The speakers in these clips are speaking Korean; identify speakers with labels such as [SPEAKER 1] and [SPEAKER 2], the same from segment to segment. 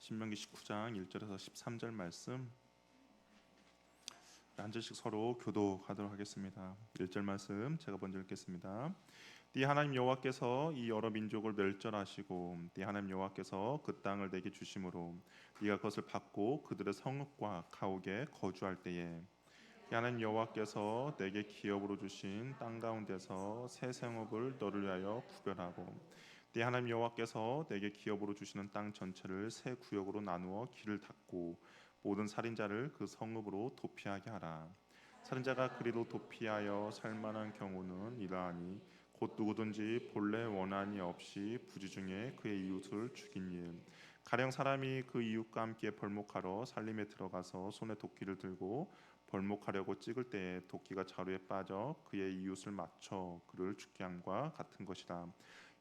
[SPEAKER 1] 신명기 19장 1절에서 13절 말씀 한 절씩 서로 교독하도록 하겠습니다. 1절 말씀 제가 먼저 읽겠습니다. 네 하나님 여호와께서 이 여러 민족을 멸절하시고 네 하나님 여호와께서 그 땅을 내게 주심으로 네가 그것을 받고 그들의 성읍과 가옥에 거주할 때에 네 하나님 여호와께서 내게 기업으로 주신 땅 가운데서 새 성읍을 너를 위하여 구별하고 네 하나님 여호와께서 내게 기업으로 주시는 땅 전체를 새 구역으로 나누어 길을 닫고 모든 살인자를 그 성읍으로 도피하게 하라. 살인자가 그리로 도피하여 살만한 경우는 이러하니 곧 누구든지 본래 원한이 없이 부지중에 그의 이웃을 죽인 일, 가령 사람이 그 이웃과 함께 벌목하러 살림에 들어가서 손에 도끼를 들고 벌목하려고 찍을 때에 도끼가 자루에 빠져 그의 이웃을 맞춰 그를 죽게 함과 같은 것이라.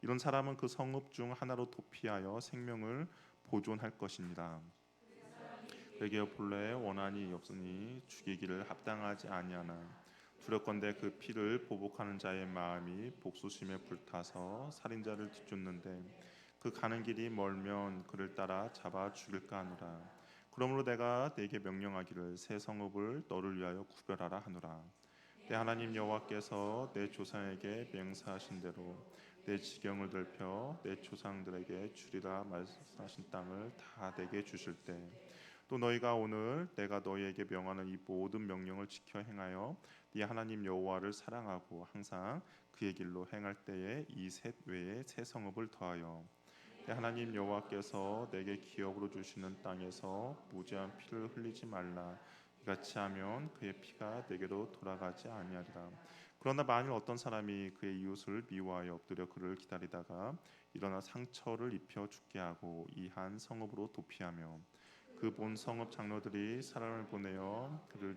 [SPEAKER 1] 이런 사람은 그 성읍 중 하나로 도피하여 생명을 보존할 것입니다. 그에게 본래 원한이 없으니 죽이기를 합당하지 아니하나 두렵건대 그 피를 보복하는 자의 마음이 복수심에 불타서 살인자를 뒤쫓는데 그 가는 길이 멀면 그를 따라 잡아 죽일까 하노라. 그러므로 내가 네게 명령하기를 새 성읍을 너를 위하여 구별하라 하노라. 내 하나님 여호와께서 내 조상에게 맹세하신 대로 내 지경을 넓혀 내 조상들에게 주리라 말씀하신 땅을 다 내게 주실 때 또 너희가 오늘 내가 너희에게 명하는 이 모든 명령을 지켜 행하여 네 하나님 여호와를 사랑하고 항상 그의 길로 행할 때에 이 셋 외에 새 성읍을 더하여 내 하나님 여호와께서 내게 기업으로 주시는 땅에서 무죄한 피를 흘리지 말라. 이같이 하면 그의 피가 내게로 돌아가지 아니하리라. 그러나 만일 어떤 사람이 그의 이웃을 미워하여 엎드려 그를 기다리다가 일어나 상처를 입혀 죽게 하고 이 한 성읍으로 도피하며 그 본 성읍 장로들이 사람을 보내어 그를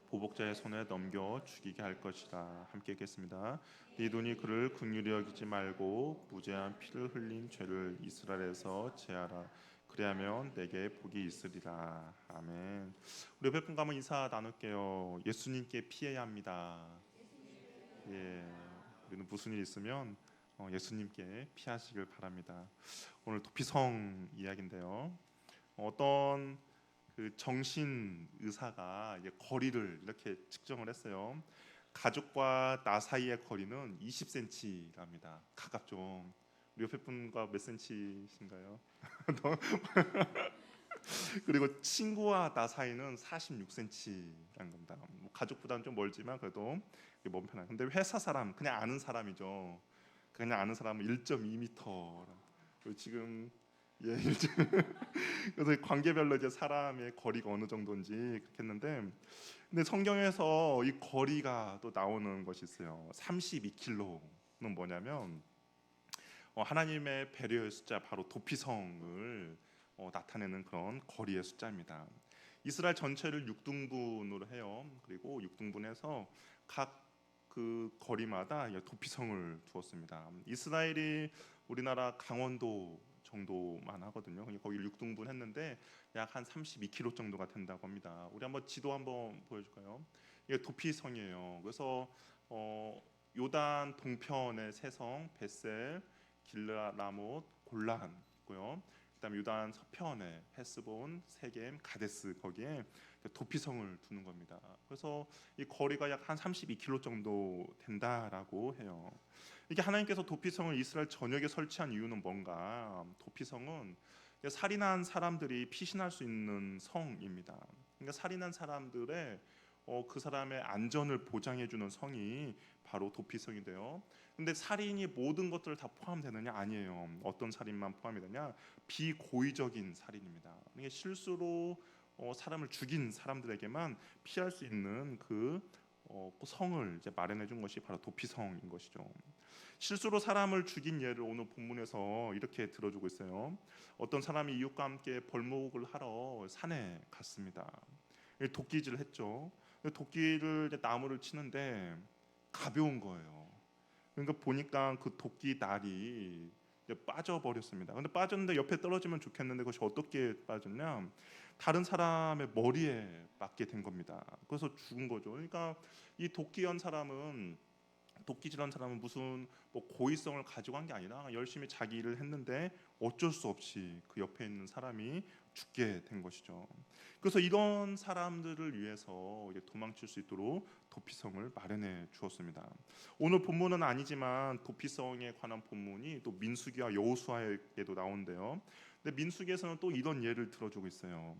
[SPEAKER 1] 보복자의 손에 넘겨 죽이게 할 것이라. 함께 읽겠습니다. 네 눈이 그를 긍휼히 여기지 말고 무죄한 피를 흘린 죄를 이스라엘에서 제하라. 그리하면 내게 복이 있으리라. 아멘. 우리 옆에 분과 한번 인사 나눌게요. 예수님께 피해야 합니다. 예, 우리는 무슨 일 있으면 예수님께 피하시길 바랍니다. 오늘 도피성 이야기인데요. 어떤 그 정신 의사가 이제 거리를 이렇게 측정을 했어요. 가족과 나 사이의 거리는 20cm랍니다. 가깝죠. 우리 옆에 분과 몇 cm신가요? 그리고 친구와 나 사이는 46cm라는 겁니다. 뭐 가족보다는 좀 멀지만 그래도 먼 편이에요. 근데 회사 사람, 그냥 아는 사람이죠. 그냥 아는 사람은 1.2m. 지금 예, 그래서 관계별로 이제 사람의 거리가 어느 정도인지 그렇게 했는데, 근데 성경에서 이 거리가 또 나오는 것이 있어요. 32km는 뭐냐면 하나님의 배려의 숫자, 바로 도피성을 나타내는 그런 거리의 숫자입니다. 이스라엘 전체를 6등분으로 해요. 그리고 6등분해서 각 그 거리마다 도피성을 두었습니다. 이스라엘이 우리나라 강원도 정도만 하거든요. 거기 6등분 했는데 약 한 32km 정도가 된다고 합니다. 우리 한번 지도 한번 보여줄까요? 이게 도피성이에요. 그래서 요단 동편의 세성, 베셀, 길라라못, 골란 있고요. 그다음에 요단 서편에 헤스본, 세겜, 가데스, 거기에 도피성을 두는 겁니다. 그래서 이 거리가 약 한 32km 정도 된다라고 해요. 이게 하나님께서 도피성을 이스라엘 전역에 설치한 이유는 뭔가? 도피성은 살인한 사람들이 피신할 수 있는 성입니다. 그러니까 살인한 사람들의 그 사람의 안전을 보장해주는 성이 바로 도피성인데요. 근데 살인이 모든 것들을 다 포함되느냐? 아니에요. 어떤 살인만 포함이 되냐? 비고의적인 살인입니다. 이게 실수로 사람을 죽인 사람들에게만 피할 수 있는 그 성을 이제 마련해 준 것이 바로 도피성인 것이죠. 실수로 사람을 죽인 예를 오늘 본문에서 이렇게 들어주고 있어요. 어떤 사람이 이웃과 함께 벌목을 하러 산에 갔습니다. 도끼질을 했죠. 도끼를 이제 나무를 치는데 가벼운 거예요. 그러니까 보니까 그 도끼 날이 빠져버렸습니다. 근데 빠졌는데 옆에 떨어지면 좋겠는데 그것이 어떻게 빠졌냐? 다른 사람의 머리에 맞게 된 겁니다. 그래서 죽은 거죠. 그러니까 이 도끼 연 사람은 도끼질한 사람은 무슨 뭐 고의성을 가지고 한 게 아니라 열심히 자기 일을 했는데 어쩔 수 없이 그 옆에 있는 사람이 죽게 된 것이죠. 그래서 이런 사람들을 위해서 이제 도망칠 수 있도록 도피성을 마련해 주었습니다. 오늘 본문은 아니지만 도피성에 관한 본문이 또 민수기와 여호수아에게도 나오는데요. 근데 민수기에서는 또 이런 예를 들어주고 있어요.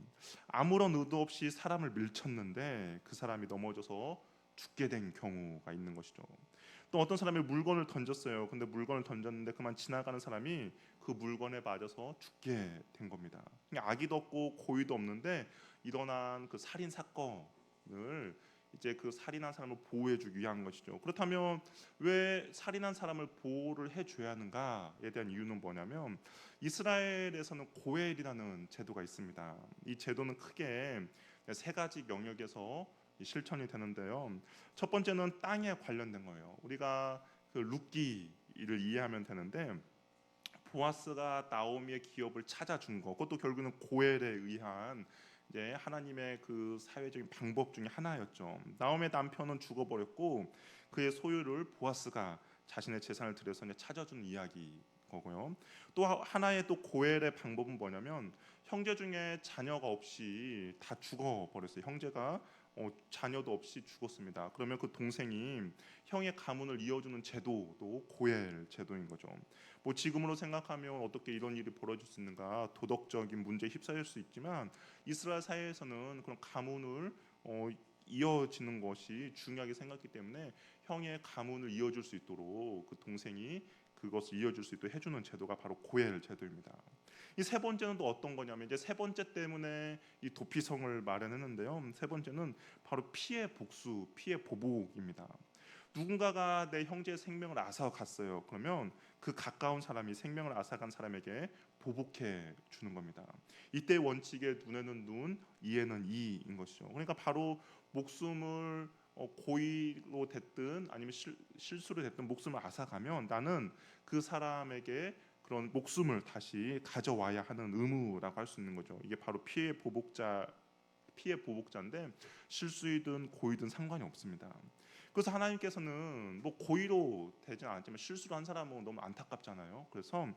[SPEAKER 1] 아무런 의도 없이 사람을 밀쳤는데 그 사람이 넘어져서 죽게 된 경우가 있는 것이죠. 또 어떤 사람이 물건을 던졌어요. 근데 물건을 던졌는데 그만 지나가는 사람이 그 물건에 맞아서 죽게 된 겁니다. 그냥 악의도 없고 고의도 없는데 일어난 그 살인 사건을 이제 그 살인한 사람을 보호해주기 위한 것이죠. 그렇다면 왜 살인한 사람을 보호를 해줘야 하는가에 대한 이유는 뭐냐면 이스라엘에서는 고엘이라는 제도가 있습니다. 이 제도는 크게 세 가지 영역에서 실천이 되는데요. 첫 번째는 땅에 관련된 거예요. 우리가 그 룻기를 이해하면 되는데 보아스가 나오미의 기업을 찾아준 거, 그것도 결국은 고엘에 의한 이제 하나님의 그 사회적인 방법 중에 하나였죠. 나오미의 남편은 죽어버렸고 그의 소유를 보아스가 자신의 재산을 들여서 이제 찾아준 이야기 거고요. 또 하나의 또 고엘의 방법은 뭐냐면 형제 중에 자녀가 없이 다 죽어버렸어요. 형제가 자녀도 없이 죽었습니다. 그러면 그 동생이 형의 가문을 이어주는 제도도 고엘 제도인 거죠. 뭐 지금으로 생각하면 어떻게 이런 일이 벌어질 수 있는가 도덕적인 문제에 휩싸일 수 있지만 이스라엘 사회에서는 그런 가문을 이어지는 것이 중요하게 생각했기 때문에 형의 가문을 이어줄 수 있도록 그 동생이 그것을 이어줄 수 있도록 해주는 제도가 바로 고엘 제도입니다. 이 세 번째는 또 어떤 거냐면 이제 세 번째 때문에 이 도피성을 마련했는데요. 세 번째는 바로 피해 복수, 피해 보복입니다. 누군가가 내 형제의 생명을 앗아갔어요. 그러면 그 가까운 사람이 생명을 앗아간 사람에게 보복해 주는 겁니다. 이때 원칙에 눈에는 눈, 이에는 이인 것이죠. 그러니까 바로 목숨을 고의로 됐든 아니면 실수로 됐든 목숨을 앗아가면 나는 그 사람에게 그런 목숨을 다시 가져와야 하는 의무라고 할 수 있는 거죠. 이게 바로 피해 보복자인데 실수이든 고의든 상관이 없습니다. 그래서 하나님께서는 뭐 고의로 되진 않았지만 실수로 한 사람은 너무 안타깝잖아요. 그래서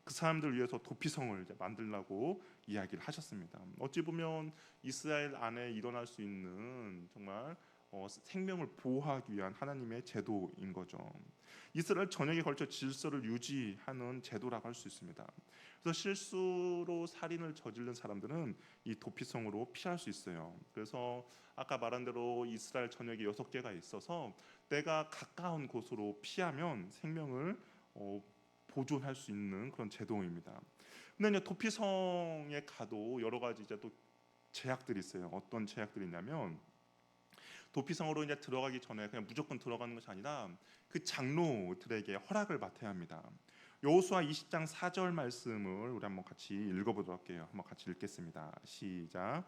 [SPEAKER 1] 그 사람들 위해서 도피성을 이제 만들라고 이야기를 하셨습니다. 어찌 보면 이스라엘 안에 일어날 수 있는 정말 생명을 보호하기 위한 하나님의 제도인 거죠. 이스라엘 전역에 걸쳐 질서를 유지하는 제도라고 할 수 있습니다. 그래서 실수로 살인을 저지른 사람들은 이 도피성으로 피할 수 있어요. 그래서 아까 말한 대로 이스라엘 전역에 6개가 있어서 내가 가까운 곳으로 피하면 생명을 보존할 수 있는 그런 제도입니다. 근데 이제 도피성에 가도 여러 가지 이제 또 제약들이 있어요. 어떤 제약들이 있냐면 도피성으로 이제 들어가기 전에 그냥 무조건 들어가는 것이 아니라 그 장로들에게 허락을 맡아야 합니다. 여호수아 20장 4절 말씀을 우리 한번 같이 읽어보도록 할게요. 한번 같이 읽겠습니다. 시작.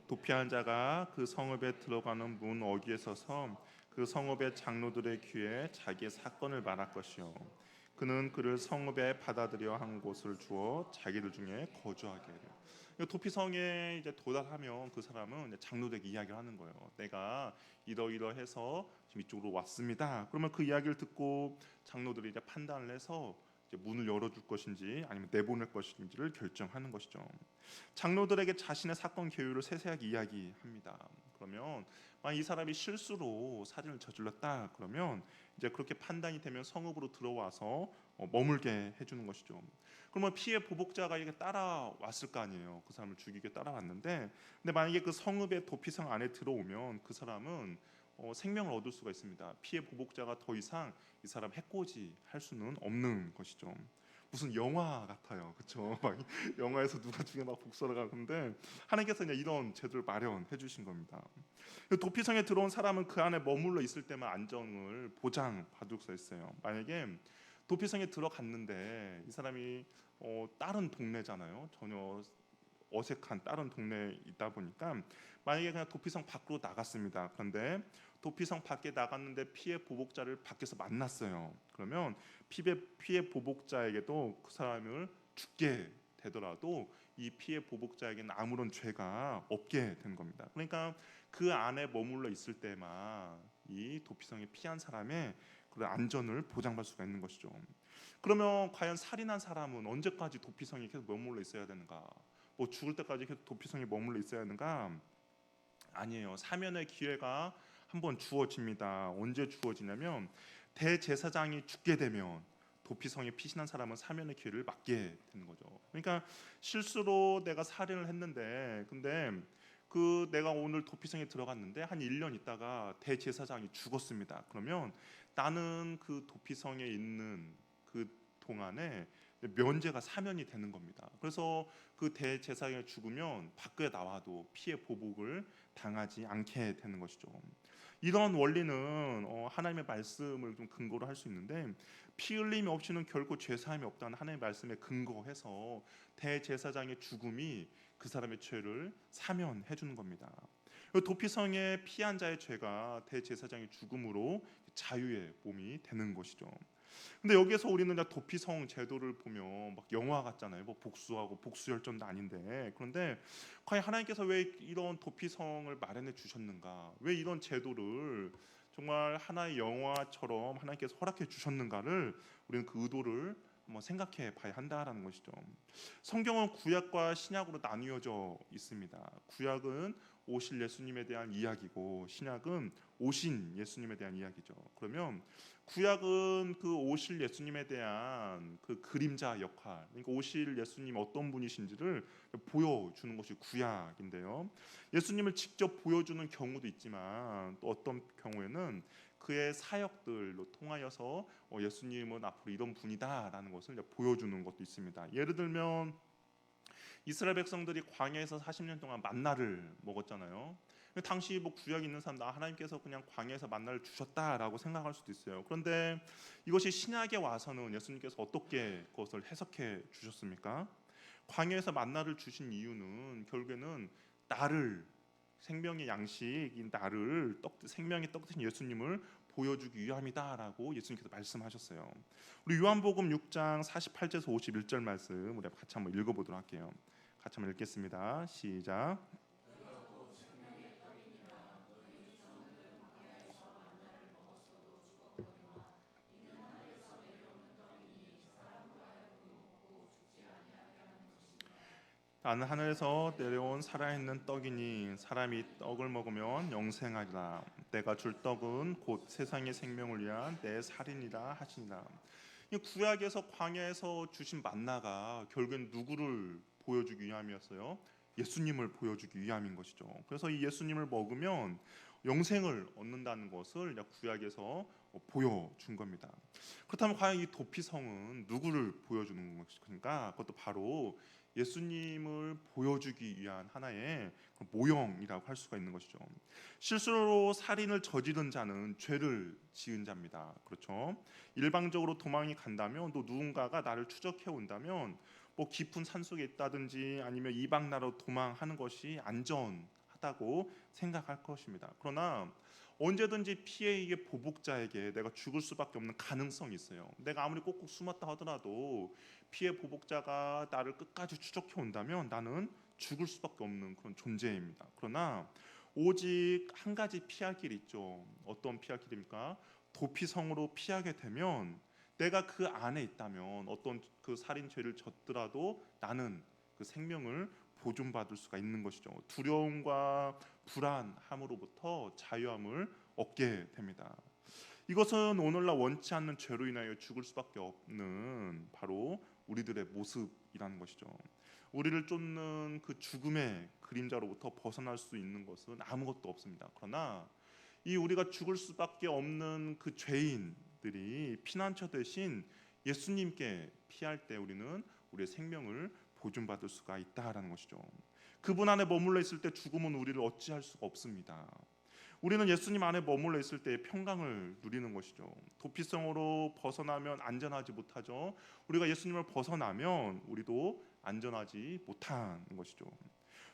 [SPEAKER 1] 도피한 자가 그 성읍에 들어가는 문 어귀에 서서 그 성읍의 장로들의 귀에 자기의 사건을 말할 것이요 그는 그를 성읍에 받아들여 한 곳을 주어 자기들 중에 거주하게 해요. 도피성에 이제 도달하면 그 사람은 이제 장로들에게 이야기를 하는 거예요. 내가 이러이러해서 지금 이쪽으로 왔습니다. 그러면 그 이야기를 듣고 장로들이 이제 판단을 해서 이제 문을 열어줄 것인지 아니면 내보낼 것인지를 결정하는 것이죠. 장로들에게 자신의 사건 개요를 세세하게 이야기합니다. 그러면 만약 이 사람이 실수로 살인을 저질렀다 그러면 이제 그렇게 판단이 되면 성읍으로 들어와서 머물게 해주는 것이죠. 그러면 피해 보복자가 이렇게 따라왔을 거 아니에요. 그 사람을 죽이게 따라왔는데, 근데 만약에 그 성읍의 도피성 안에 들어오면 그 사람은 생명을 얻을 수가 있습니다. 피해 보복자가 더 이상 이 사람 해코지 할 수는 없는 것이죠. 무슨 영화 같아요, 그렇죠? 막 영화에서 누가 죽여 막 복수하러 가는데 하나님께서 그냥 이런 제도를 마련해 주신 겁니다. 도피성에 들어온 사람은 그 안에 머물러 있을 때만 안정을 보장받을 수 있어요. 만약에 도피성에 들어갔는데 이 사람이 다른 동네잖아요. 전혀 어색한 다른 동네에 있다 보니까 만약에 그냥 도피성 밖으로 나갔습니다. 그런데 도피성 밖에 나갔는데 피해 보복자를 밖에서 만났어요. 그러면 피해 보복자에게도 그 사람을 죽게 되더라도 이 피해 보복자에게는 아무런 죄가 없게 된 겁니다. 그러니까 그 안에 머물러 있을 때만 이 도피성에 피한 사람의 그런 안전을 보장받을 수가 있는 것이죠. 그러면 과연 살인한 사람은 언제까지 도피성에 계속 머물러 있어야 되는가? 뭐 죽을 때까지 계속 도피성에 머물러 있어야 하는가? 아니에요. 사면의 기회가 한번 주어집니다. 언제 주어지냐면 대제사장이 죽게 되면 도피성에 피신한 사람은 사면의 기회를 맞게 되는 거죠. 그러니까 실수로 내가 살인을 했는데 근데 그 내가 오늘 도피성에 들어갔는데 한 1년 있다가 대제사장이 죽었습니다. 그러면 나는 그 도피성에 있는 그 동안에 면제가 사면이 되는 겁니다. 그래서 그 대제사장이 죽으면 밖에 나와도 피해 보복을 당하지 않게 되는 것이죠. 이런 원리는 하나님의 말씀을 좀 근거로 할 수 있는데 피 흘림이 없이는 결코 죄 사함이 없다는 하나님의 말씀에 근거해서 대제사장의 죽음이 그 사람의 죄를 사면해 주는 겁니다. 도피성에 피한 자의 죄가 대제사장의 죽음으로 자유의 몸이 되는 것이죠. 근데 여기에서 우리는 도피성 제도를 보면 막 영화 같잖아요. 뭐 복수하고 복수열전도 아닌데 그런데 과연 하나님께서 왜 이런 도피성을 마련해 주셨는가? 왜 이런 제도를 정말 하나의 영화처럼 하나님께서 허락해 주셨는가를 우리는 그 의도를 한번 생각해 봐야 한다라는 것이죠. 성경은 구약과 신약으로 나뉘어져 있습니다. 구약은 오실 예수님에 대한 이야기고 신약은 오신 예수님에 대한 이야기죠. 그러면 구약은 그 오실 예수님에 대한 그 그림자 역할, 그러니까 오실 예수님 어떤 분이신지를 보여주는 것이 구약인데요. 예수님을 직접 보여주는 경우도 있지만 또 어떤 경우에는 그의 사역들로 통하여서 예수님은 앞으로 이런 분이다라는 것을 보여주는 것도 있습니다. 예를 들면 이스라엘 백성들이 광야에서 40년 동안 만나를 먹었잖아요. 당시 뭐 구약에 있는 사람 하나님께서 그냥 광야에서 만나를 주셨다라고 생각할 수도 있어요. 그런데 이것이 신약에 와서는 예수님께서 어떻게 그것을 해석해 주셨습니까? 광야에서 만나를 주신 이유는 결국에는 나를 생명의 양식인 나를 생명의 떡 대신 예수님을 보여주기 위함이다라고 예수님께서 말씀하셨어요. 우리 요한복음 6장 48절에서 51절 말씀 우리 같이 한번 읽어보도록 할게요. 같이 한번 읽겠습니다. 시작. 나는 하늘에서 내려온 살아있는 떡이니 사람이 떡을 먹으면 영생하리라. 내가 줄 떡은 곧 세상의 생명을 위한 내 살이니라 하시니라. 이 구약에서 광야에서 주신 만나가 결국엔 누구를 보여주기 위함이었어요? 예수님을 보여주기 위함인 것이죠. 그래서 이 예수님을 먹으면 영생을 얻는다는 것을 구약에서 보여준 겁니다. 그렇다면 과연 이 도피성은 누구를 보여주는 것인가? 그것도 바로 예수님을 보여주기 위한 하나의 모형이라고 할 수가 있는 것이죠. 실수로 살인을 저지른 자는 죄를 지은 자입니다. 그렇죠? 일방적으로 도망이 간다면 또 누군가가 나를 추적해 온다면 뭐 깊은 산속에 있다든지 아니면 이방 나라로 도망하는 것이 안전하다고 생각할 것입니다. 그러나 언제든지 피해의 보복자에게 내가 죽을 수밖에 없는 가능성이 있어요. 내가 아무리 꼭꼭 숨었다 하더라도 피해 보복자가 나를 끝까지 추적해 온다면 나는 죽을 수밖에 없는 그런 존재입니다. 그러나 오직 한 가지 피할 길이 있죠. 어떤 피할 길입니까? 도피성으로 피하게 되면 내가 그 안에 있다면 어떤 그 살인 죄를 졌더라도 나는 그 생명을 보존받을 수가 있는 것이죠. 두려움과 불안함으로부터 자유함을 얻게 됩니다. 이것은 오늘날 원치 않는 죄로 인하여 죽을 수밖에 없는 바로 우리들의 모습이라는 것이죠. 우리를 쫓는 그 죽음의 그림자로부터 벗어날 수 있는 것은 아무것도 없습니다. 그러나 이 우리가 죽을 수밖에 없는 그 죄인들이 피난처 대신 예수님께 피할 때 우리는 우리의 생명을 보존받을 수가 있다라는 것이죠. 그분 안에 머물러 있을 때 죽음은 우리를 어찌할 수가 없습니다. 우리는 예수님 안에 머물러 있을 때 평강을 누리는 것이죠. 도피성으로 벗어나면 안전하지 못하죠. 우리가 예수님을 벗어나면 우리도 안전하지 못하는 것이죠.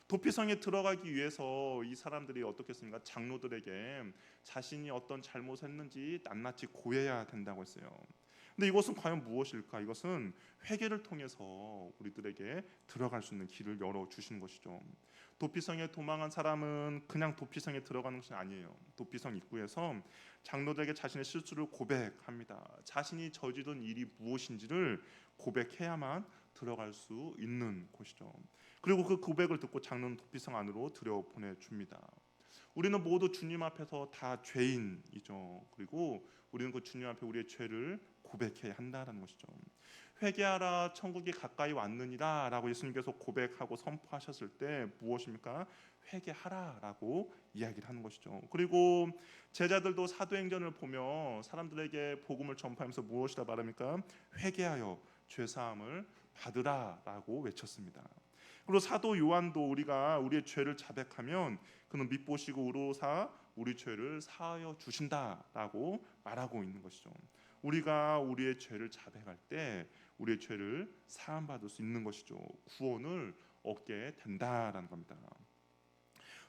[SPEAKER 1] 도피성에 들어가기 위해서 이 사람들이 어떻겠습니까? 장로들에게 자신이 어떤 잘못을 했는지 낱낱이 고해야 된다고 했어요. 근데 이것은 과연 무엇일까? 이것은 회개를 통해서 우리들에게 들어갈 수 있는 길을 열어 주시는 것이죠. 도피성에 도망한 사람은 그냥 도피성에 들어가는 것이 아니에요. 도피성 입구에서 장로들에게 자신의 실수를 고백합니다. 자신이 저지른 일이 무엇인지를 고백해야만 들어갈 수 있는 곳이죠. 그리고 그 고백을 듣고 장로는 도피성 안으로 들여보내 줍니다. 우리는 모두 주님 앞에서 다 죄인이죠. 그리고 우리는 그 주님 앞에 우리의 죄를 고백해야 한다는 것이죠. 회개하라 천국이 가까이 왔느니라라고 예수님께서 고백하고 선포하셨을 때 무엇입니까? 회개하라라고 이야기를 하는 것이죠. 그리고 제자들도 사도행전을 보며 사람들에게 복음을 전파하면서 무엇이라 말합니까? 회개하여 죄 사함을 받으라라고 외쳤습니다. 그리고 사도 요한도 우리가 우리의 죄를 자백하면 그는 믿보시고 우로사 우리 죄를 사하여 주신다라고 말하고 있는 것이죠. 우리가 우리의 죄를 자백할 때 우리의 죄를 사함 받을 수 있는 것이죠. 구원을 얻게 된다라는 겁니다.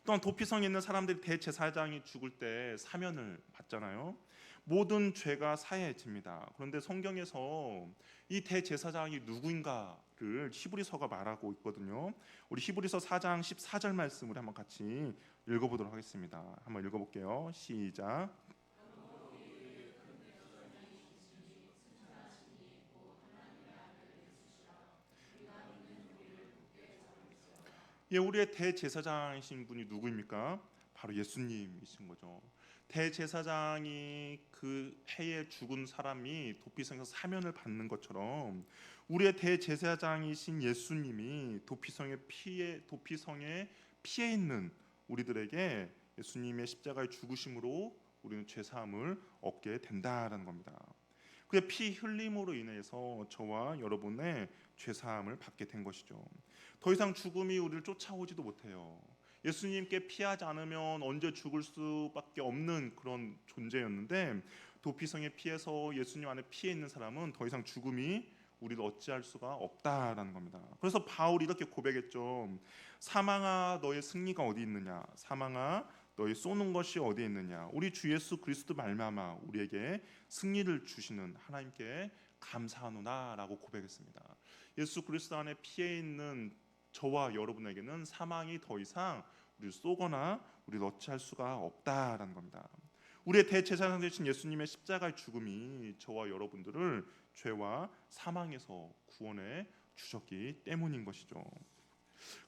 [SPEAKER 1] 또한 도피성에 있는 사람들이 대제사장이 죽을 때 사면을 받잖아요. 모든 죄가 사해집니다. 그런데 성경에서 이 대제사장이 누구인가를 히브리서가 말하고 있거든요. 우리 히브리서 4장 14절 말씀을 한번 같이 읽어보도록 하겠습니다. 한번 읽어볼게요. 시작. 예, 우리의 대제사장이신 분이 누구입니까? 바로 예수님이신 거죠. 대제사장이 그 해에 죽은 사람이 도피성에서 사면을 받는 것처럼 우리의 대제사장이신 예수님이 도피성에 피해 있는 우리들에게 예수님의 십자가의 죽으심으로 우리는 죄 사함을 얻게 된다라는 겁니다. 그의 피 흘림으로 인해서 저와 여러분의 죄 사함을 받게 된 것이죠. 더 이상 죽음이 우리를 쫓아오지도 못해요. 예수님께 피하지 않으면 언제 죽을 수밖에 없는 그런 존재였는데 도피성에 피해서 예수님 안에 피해 있는 사람은 더 이상 죽음이 우리를 어찌할 수가 없다라는 겁니다. 그래서 바울이 이렇게 고백했죠. 사망아 너의 승리가 어디 있느냐? 사망아 너희 쏘는 것이 어디에 있느냐? 우리 주 예수 그리스도 말미암아 우리에게 승리를 주시는 하나님께 감사하노라라고 고백했습니다. 예수 그리스도 안에 피해 있는 저와 여러분에게는 사망이 더 이상 우리를 쏘거나 우리를 어찌할 수가 없다라는 겁니다. 우리의 대제사장 되신 예수님의 십자가의 죽음이 저와 여러분들을 죄와 사망에서 구원해 주셨기 때문인 것이죠.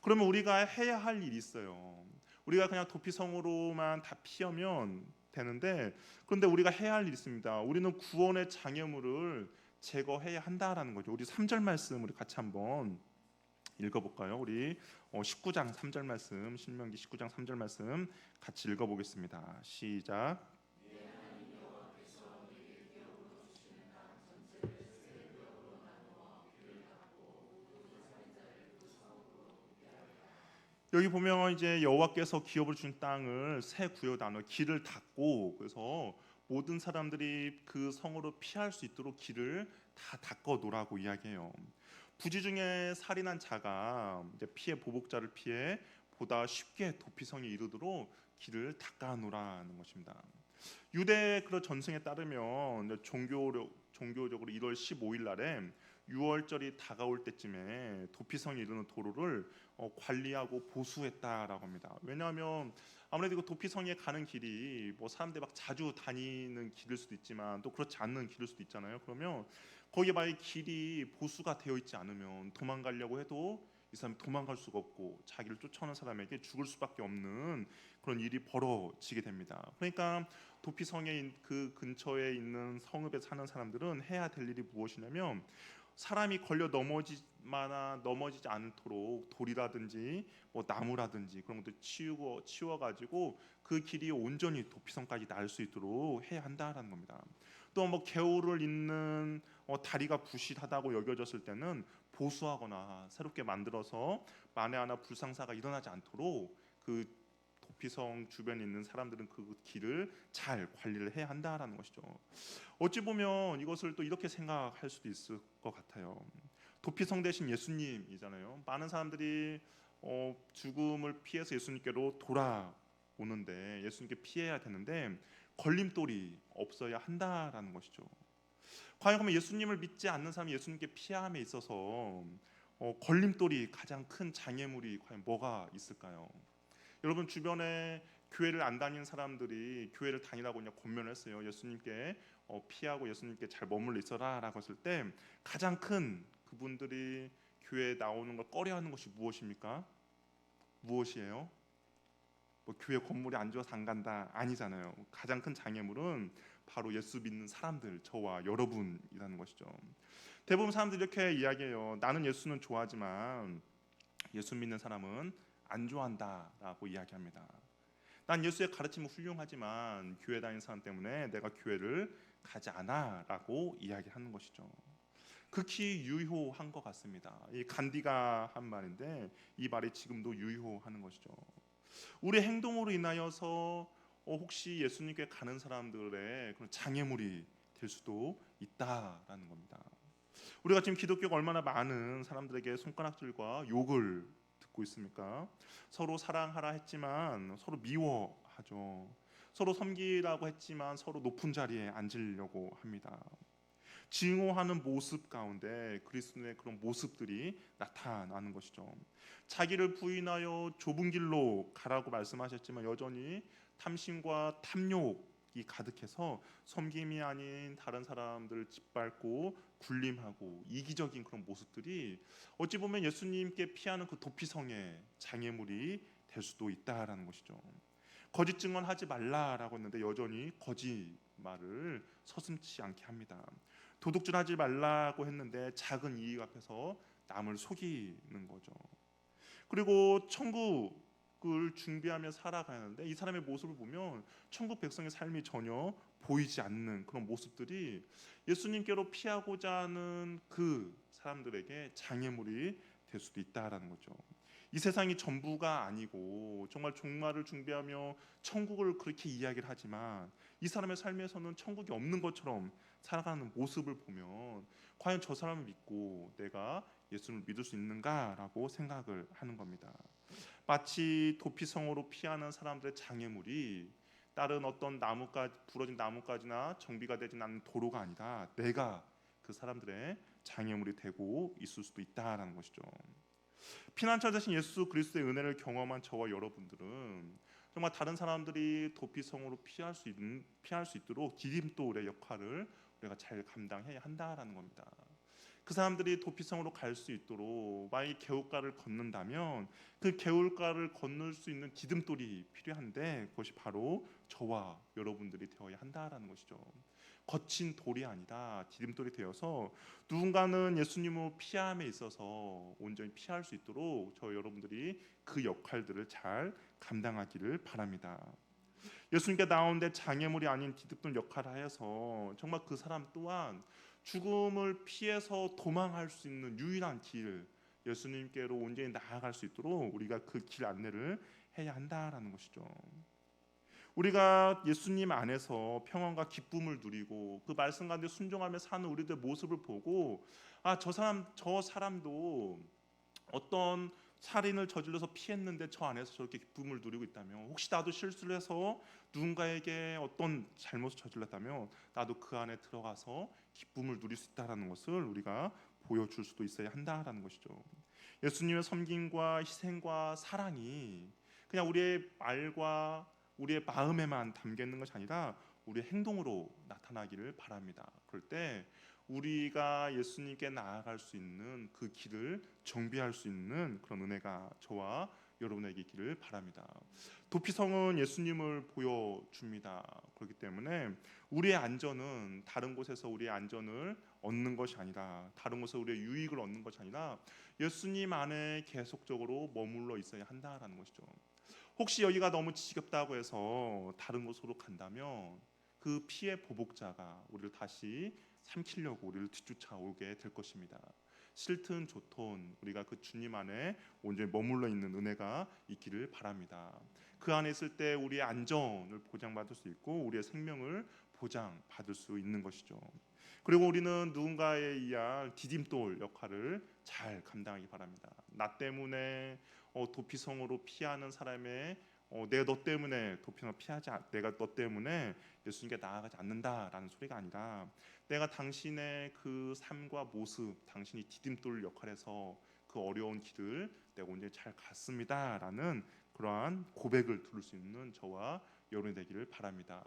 [SPEAKER 1] 그러면 우리가 해야 할 일이 있어요. 우리가 그냥 도피성으로만 다 피하면 되는데 그런데 우리가 해야 할 일이 있습니다. 우리는 구원의 장애물을 제거해야 한다라는 거죠. 우리 3절 말씀 우리 같이 한번 읽어볼까요? 우리 19장 3절 말씀 신명기 19장 3절 말씀 같이 읽어보겠습니다. 시작. 여기 보면 이제 여호와께서 기업을 준 땅을 세 구역 나눠 길을 닫고 그래서 모든 사람들이 그 성으로 피할 수 있도록 길을 다 닦아 놓으라고 이야기해요. 부지 중에 살인한 자가 이제 피해 보복자를 피해 보다 쉽게 도피성에 이르도록 길을 닦아 놓으라는 것입니다. 유대 그 전승에 따르면 이제 종교적으로 1월 15일 날에 6월절이 다가올 때쯤에 도피성에 이르는 도로를 관리하고 보수했다라고 합니다. 왜냐하면 아무래도 그 도피성에 가는 길이 뭐 사람들이 막 자주 다니는 길일 수도 있지만 또 그렇지 않는 길일 수도 있잖아요. 그러면 거기에 만약 길이 보수가 되어 있지 않으면 도망가려고 해도 이 사람이 도망갈 수가 없고 자기를 쫓아오는 사람에게 죽을 수밖에 없는 그런 일이 벌어지게 됩니다. 그러니까 도피성의 그 근처에 있는 성읍에 사는 사람들은 해야 될 일이 무엇이냐면 사람이 걸려 넘어지지 않도록 돌이라든지 뭐 나무라든지 그런 것들 치워가지고 그 길이 온전히 도피성까지 날 수 있도록 해야 한다라는 겁니다. 또 뭐 개울을 잇는 다리가 부실하다고 여겨졌을 때는 보수하거나 새롭게 만들어서 만에 하나 불상사가 일어나지 않도록 그 도피성 주변에 있는 사람들은 그 길을 잘 관리를 해야 한다라는 것이죠. 어찌 보면 이것을 또 이렇게 생각할 수도 있을 것 같아요. 도피성 대신 예수님이잖아요. 많은 사람들이 죽음을 피해서 예수님께로 돌아오는데 예수님께 피해야 되는데 걸림돌이 없어야 한다라는 것이죠. 과연 그러면 예수님을 믿지 않는 사람이 예수님께 피함에 있어서 걸림돌이 가장 큰 장애물이 과연 뭐가 있을까요? 여러분 주변에 교회를 안 다니는 사람들이 교회를 다니라고 그냥 권면을 했어요. 예수님께 피하고 예수님께 잘 머물러 있어라라고 했을 때 가장 큰 그분들이 교회에 나오는 걸 꺼려하는 것이 무엇입니까? 무엇이에요? 뭐 교회 건물이 안 좋아서 안 간다 아니잖아요. 가장 큰 장애물은 바로 예수 믿는 사람들, 저와 여러분이라는 것이죠. 대부분 사람들이 이렇게 이야기해요. 나는 예수는 좋아하지만 예수 믿는 사람은 안 좋아한다라고 이야기합니다. 난 예수의 가르침은 훌륭하지만 교회 다니는 사람 때문에 내가 교회를 가지 않아라고 이야기하는 것이죠. 극히 유효한 것 같습니다. 이 간디가 한 말인데 이 말이 지금도 유효하는 것이죠. 우리 행동으로 인하여서 혹시 예수님께 가는 사람들의 그런 장애물이 될 수도 있다라는 겁니다. 우리가 지금 기독교가 얼마나 많은 사람들에게 손가락질과 욕을 듣고 있습니까? 서로 사랑하라 했지만 서로 미워하죠. 서로 섬기라고 했지만 서로 높은 자리에 앉으려고 합니다. 증오하는 모습 가운데 그리스도의 그런 모습들이 나타나는 것이죠. 자기를 부인하여 좁은 길로 가라고 말씀하셨지만 여전히 탐심과 탐욕이 가득해서 섬김이 아닌 다른 사람들을 짓밟고 군림하고 이기적인 그런 모습들이 어찌 보면 예수님께 피하는 그 도피성의 장애물이 될 수도 있다라는 것이죠. 거짓 증언하지 말라라고 했는데 여전히 거짓말을 서슴지 않게 합니다. 도둑질하지 말라고 했는데 작은 이익 앞에서 남을 속이는 거죠. 그리고 천국을 준비하며 살아가는데 이 사람의 모습을 보면 천국 백성의 삶이 전혀 보이지 않는 그런 모습들이 예수님께로 피하고자 하는 그 사람들에게 장애물이 될 수도 있다라는 거죠. 이 세상이 전부가 아니고 정말 종말을 준비하며 천국을 그렇게 이야기를 하지만 이 사람의 삶에서는 천국이 없는 것처럼 살아가는 모습을 보면 과연 저 사람을 믿고 내가 예수를 믿을 수 있는가라고 생각을 하는 겁니다. 마치 도피성으로 피하는 사람들의 장애물이 다른 어떤 나뭇가지, 부러진 나뭇가지나 정비가 되지 않는 도로가 아니라 내가 그 사람들의 장애물이 되고 있을 수도 있다라는 것이죠. 피난처 대신 예수 그리스도의 은혜를 경험한 저와 여러분들은 정말 다른 사람들이 도피성으로 피할 수 있도록 디딤돌의 역할을 우리가 잘 감당해야 한다라는 겁니다. 그 사람들이 도피성으로 갈 수 있도록 만약에 개울가를 걷는다면 그 개울가를 건널 수 있는 디딤돌이 필요한데 그것이 바로 저와 여러분들이 되어야 한다라는 것이죠. 거친 돌이 아니라 디딤돌이 되어서 누군가는 예수님을 피함에 있어서 온전히 피할 수 있도록 저 여러분들이 그 역할들을 잘 감당하기를 바랍니다. 예수님께 나오는데 장애물이 아닌 디딤돌 역할을 하여서 정말 그 사람 또한 죽음을 피해서 도망할 수 있는 유일한 길, 예수님께로 온전히 나아갈 수 있도록 우리가 그 길 안내를 해야 한다라는 것이죠. 우리가 예수님 안에서 평안과 기쁨을 누리고 그 말씀 가운데 순종하며 사는 우리들의 모습을 보고 저 사람도 어떤 살인을 저질러서 피했는데 저 안에서 저렇게 기쁨을 누리고 있다면 혹시 나도 실수를 해서 누군가에게 어떤 잘못을 저질렀다면 나도 그 안에 들어가서 기쁨을 누릴 수 있다는 것을 우리가 보여줄 수도 있어야 한다라는 것이죠. 예수님의 섬김과 희생과 사랑이 그냥 우리의 말과 우리의 마음에만 담겨 있는 것이 아니라 우리의 행동으로 나타나기를 바랍니다. 그럴 때 우리가 예수님께 나아갈 수 있는 그 길을 정비할 수 있는 그런 은혜가 저와 여러분에게 있기를 바랍니다. 도피성은 예수님을 보여줍니다. 그렇기 때문에 우리의 안전은 다른 곳에서 우리의 안전을 얻는 것이 아니라 다른 곳에서 우리의 유익을 얻는 것이 아니라 예수님 안에 계속적으로 머물러 있어야 한다라는 것이죠. 혹시 여기가 너무 지겹다고 해서 다른 곳으로 간다면 그 피의 보복자가 우리를 다시 삼키려고 우리를 뒤쫓아오게 될 것입니다. 싫든 좋든 우리가 그 주님 안에 온전히 머물러 있는 은혜가 있기를 바랍니다. 그 안에 있을 때 우리의 안전을 보장받을 수 있고 우리의 생명을 보장받을 수 있는 것이죠. 그리고 우리는 누군가에 의한 디딤돌 역할을 잘 감당하기 바랍니다. 나 때문에 도피성으로 피하는 사람의 내가 너 때문에 도피성을 내가 너 때문에 예수님께 나아가지 않는다라는 소리가 아니라 내가 당신의 그 삶과 모습, 당신이 디딤돌 역할에서 그 어려운 길을 내가 온전히 잘 갔습니다라는 그러한 고백을 들을 수 있는 저와 여러분이 되기를 바랍니다.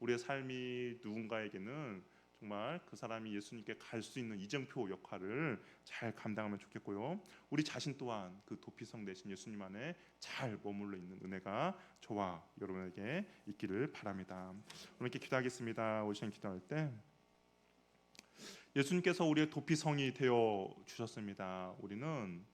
[SPEAKER 1] 우리의 삶이 누군가에게는 정말 그 사람이 예수님께 갈 수 있는 이정표 역할을 잘 감당하면 좋겠고요. 우리 자신 또한 그 도피성 되신 예수님 안에 잘 머물러 있는 은혜가 저와 여러분에게 있기를 바랍니다. 오늘 이렇게 기도하겠습니다. 우리 시간 기도할 때 예수님께서 우리의 도피성이 되어 주셨습니다. 우리는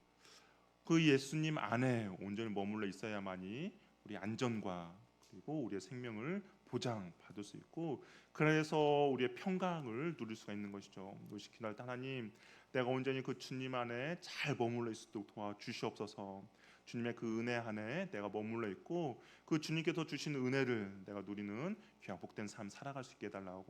[SPEAKER 1] 그 예수님 안에 온전히 머물러 있어야만이 우리 안전과 그리고 우리의 생명을 보장받을 수 있고 그래서 우리의 평강을 누릴 수가 있는 것이죠. 우리 기도할 때 하나님, 내가 온전히 그 주님 안에 잘 머물러 있을 수 있도록 도와주시옵소서. 주님의 그 은혜 안에 내가 머물러 있고 그 주님께서 주신 은혜를 내가 누리는 귀한 복된 삶 살아갈 수 있게 해달라고